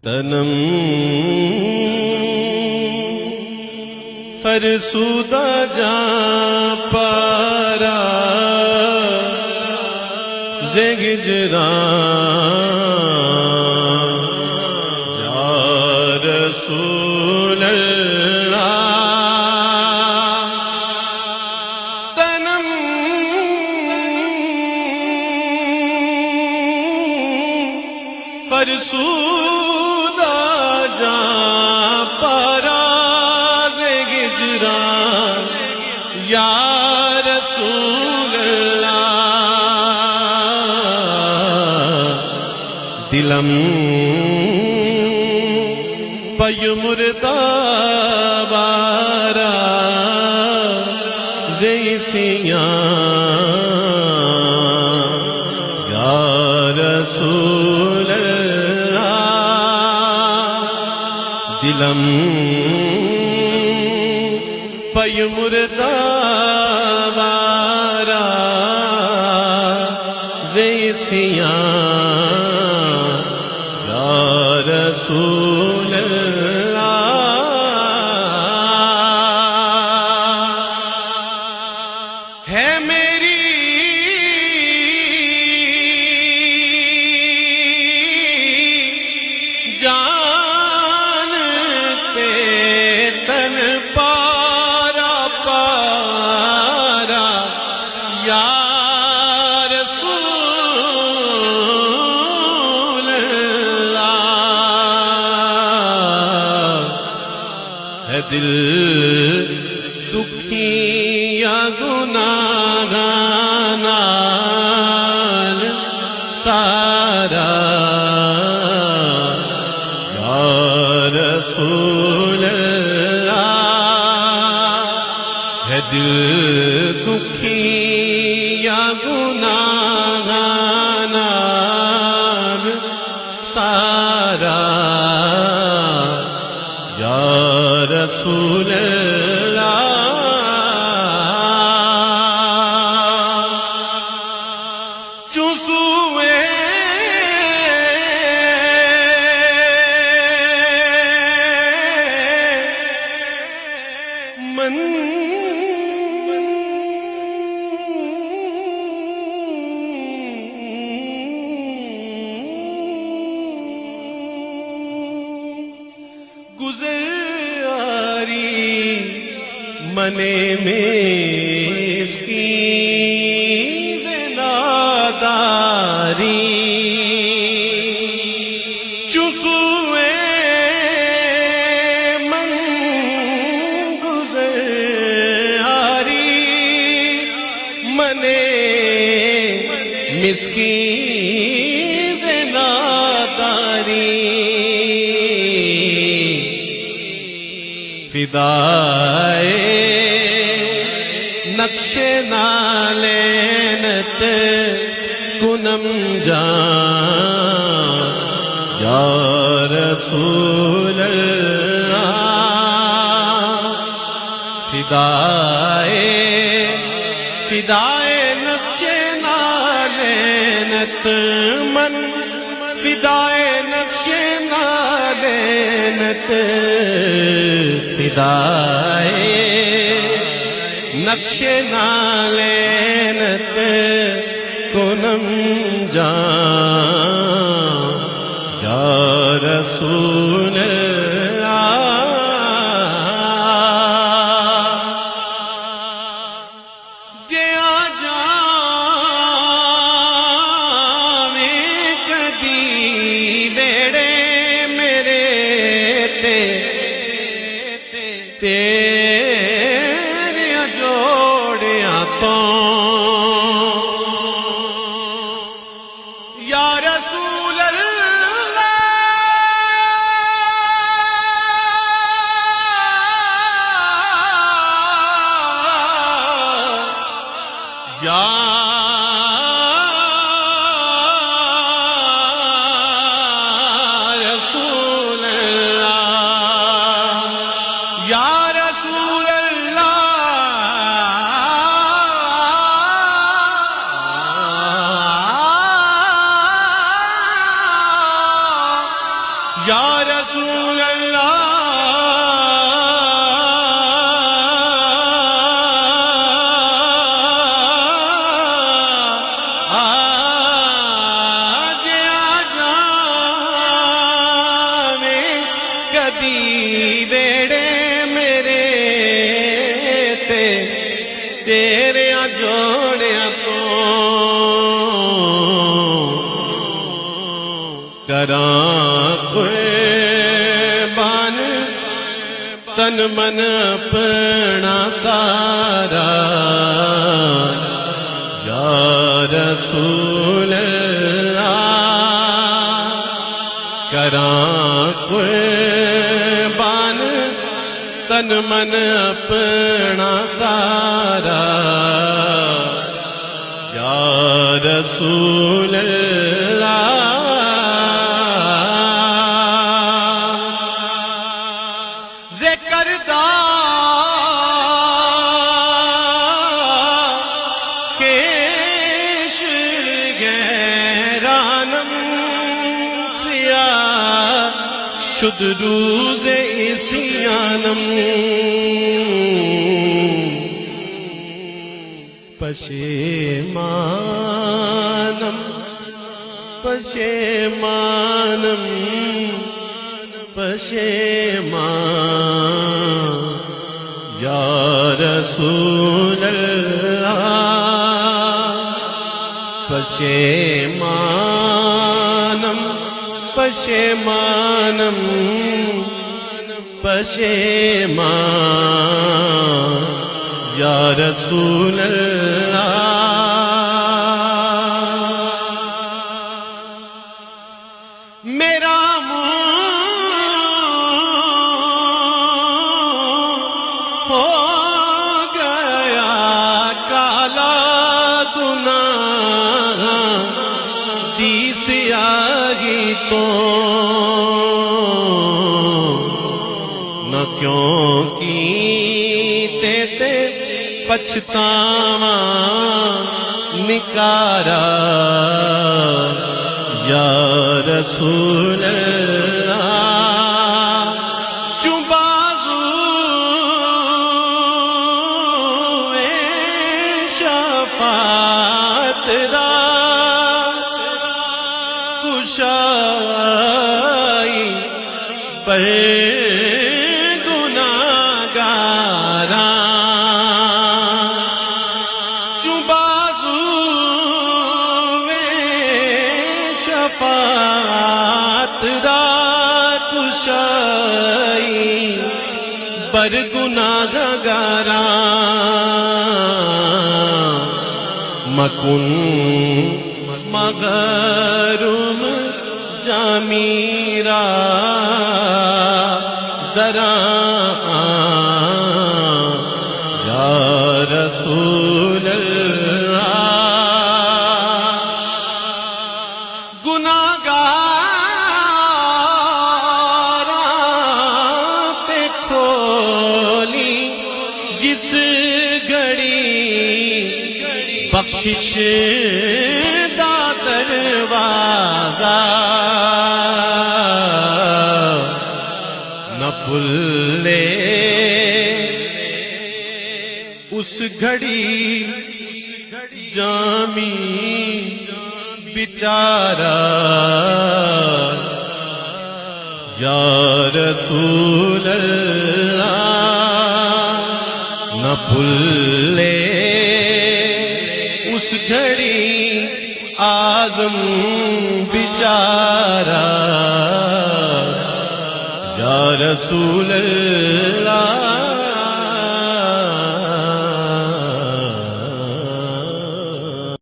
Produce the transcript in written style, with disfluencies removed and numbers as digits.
تنم فرسودہ جاں پارا زگجران یا رسول اللہ تنم فرسودہ جاں پارا زگجران یا رسول دلم پی مردہ بارا زیسیاں یا رسول اللہ دلم پی مردہ بارا زیسیاں رسول اللہ ہے میری جان پہ تن پارا پارا یا دل دکھی یا گناہ نال سارا یا رسول اللہ ہے دل دکھی یا گناہ نال سارا یا رسول اللہ چوسوے من منے میں اس کی ناداری چسوے من گزاری منے مسکین ناداری فدائے نقش نالینت کنم جان یا رسول اللہ فدائے نقش نالینت من فدائے نقش نالینت فدائے نقش نالینت کنم جان یا رسول اللہ جیا جاویں کدی ویڑے میرے تیرے جوڑیاں تو یا رسول اللہ رسول اللہ آج آ جانے کدی ویڑے میرے تیرے جوڑیاں تو کراں قربان تن من اپنا سارا یا رسول اللہ کراں قربان تن من اپنا سارا یا رسول اللہ ذکر دا کیش گیرانم سیاہ شد روز اسیانم پشیمانم پشیمانم پشیمان یا رسول اللہ پشیمانم پشیمانم پشیمان یا رسول اللہ میرا منہ ہو گیا کالا گناہ دی سیاہی تو نہ کیوں کیتے تے پچھتاواں نکارا یا رسول اللہ چوں بازو شفاعت را کشائی پر شفاعت را کشائی بر گناہ گاراں مکن مغروم جامیرا دراں یا رسول اللہ جس گھڑی بخشش دا دروازہ نہ بھولے اس گھڑی جامی بیچارہ یا رسول اللہ نہ بھولے اس گھڑی آزم بیچارہ یا رسول اللہ